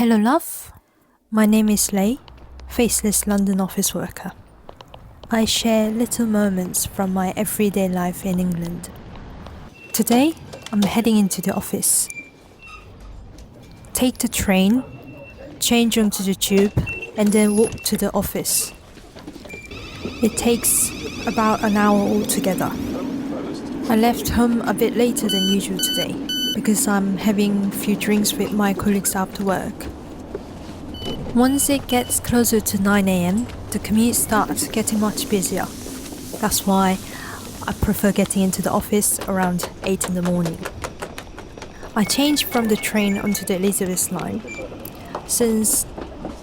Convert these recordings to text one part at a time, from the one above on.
Hello, love. My name is Lei, faceless London office worker. I share little moments from my everyday life in England. Today, I'm heading into the office. Take the train, change onto the tube, and then walk to the office. It takes about an hour altogether. I left home a bit later than usual today because I'm having a few drinks with my colleagues after work. Once it gets closer to 9 a.m, the commute starts getting much busier. That's why I prefer getting into the office around 8 in the morning. I changed from the train onto the Elizabeth line. Since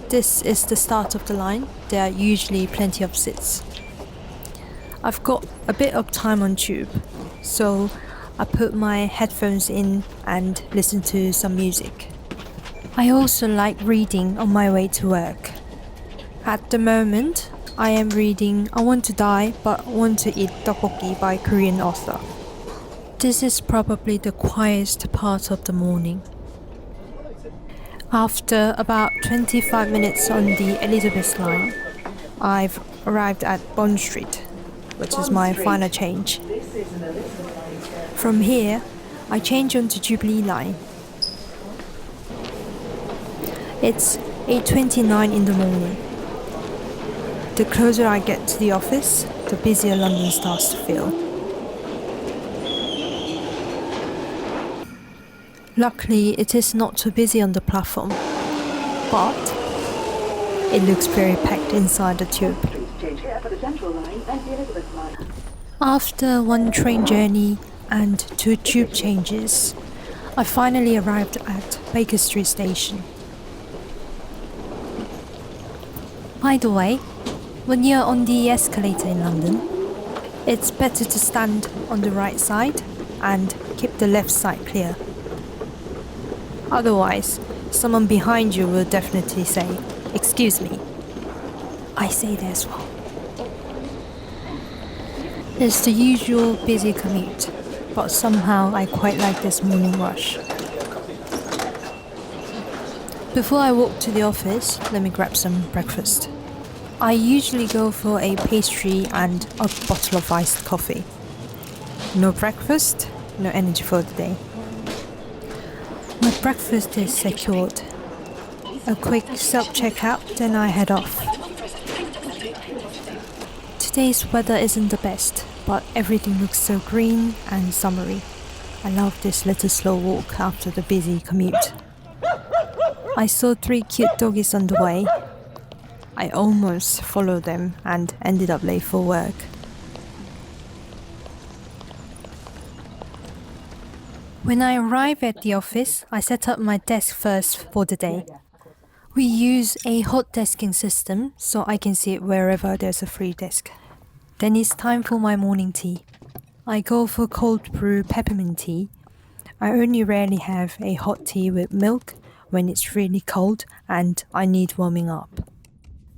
this is the start of the line, there are usually plenty of seats. I've got a bit of time on tube, so I put my headphones in and listen to some music. I also like reading on my way to work. At the moment, I am reading I Want to Die but Want to Eat Tteokbokki by Korean author. This is probably the quietest part of the morning. After about 25 minutes on the Elizabeth line, I've arrived at Bond Street, which is my final change. From here, I change onto Jubilee line. It's 8:29 in the morning. The closer I get to the office, the busier London starts to feel. Luckily, it is not too busy on the platform, but it looks very packed inside the tube. After one train journey and 2 tube changes, I finally arrived at Baker Street Station. By the way, when you're on the escalator in London, it's better to stand on the right side and keep the left side clear. Otherwise, someone behind you will definitely say, "Excuse me." I say that as well. It's the usual busy commute, but somehow I quite like this morning rush. Before I walk to the office, let me grab some breakfast. I usually go for a pastry and a bottle of iced coffee. No breakfast, no energy for the day. My breakfast is secured. A quick self-checkout, then I head off. Today's weather isn't the best, but everything looks so green and summery. I love this little slow walk after the busy commute. I saw 3 cute doggies on the way. I almost followed them and ended up late for work. When I arrive at the office, I set up my desk first for the day. We use a hot desking system, so I can sit wherever there's a free desk. Then it's time for my morning tea. I go for cold brew peppermint tea. I only rarely have a hot tea with milk when it's really cold and I need warming up.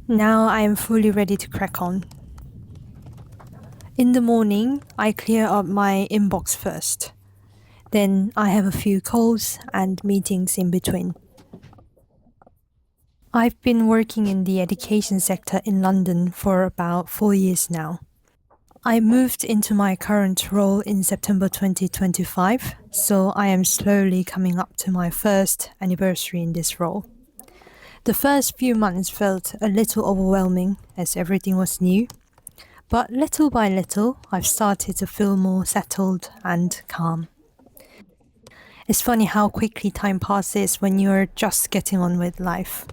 Now I am fully ready to crack on. In the morning, I clear up my inbox first. Then I have a few calls and meetings in between. I've been working in the education sector in London for about 4 years now. I moved into my current role in September 2025, so I am slowly coming up to my first anniversary in this role. The first few months felt a little overwhelming as everything was new, but little by little I've started to feel more settled and calm. It's funny how quickly time passes when you're just getting on with life.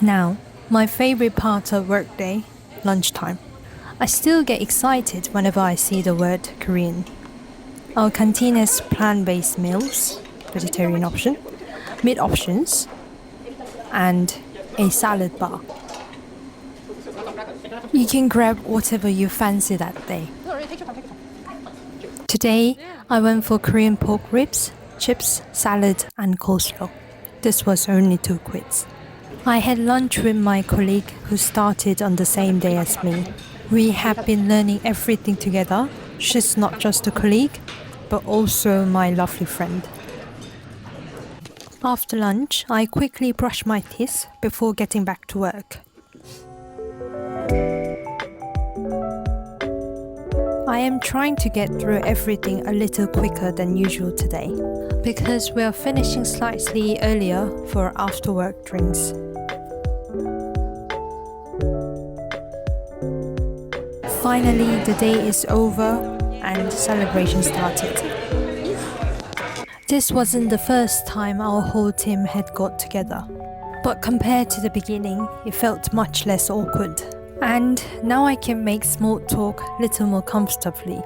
Now, my favorite part of workday, lunchtime. I still get excited whenever I see the word Korean. Our canteen has plant-based meals, vegetarian option, meat options, and a salad bar. You can grab whatever you fancy that day. Today, I went for Korean pork ribs, chips, salad, and coleslaw. This was only 2 quids. I had lunch with my colleague who started on the same day as me. We have been learning everything together. She's not just a colleague, but also my lovely friend. After lunch, I quickly brush my teeth before getting back to work. I am trying to get through everything a little quicker than usual today, because we are finishing slightly earlier for after work drinks. Finally, the day is over and celebration started. This wasn't the first time our whole team had got together, but compared to the beginning, it felt much less awkward. And now I can make small talk a little more comfortably.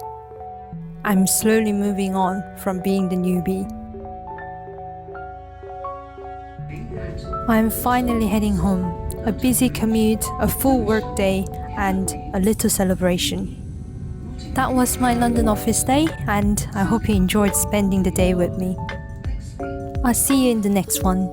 I'm slowly moving on from being the newbie. I'm finally heading home. A busy commute, a full work day, and a little celebration. That was my London office day, and I hope you enjoyed spending the day with me. I'll see you in the next one.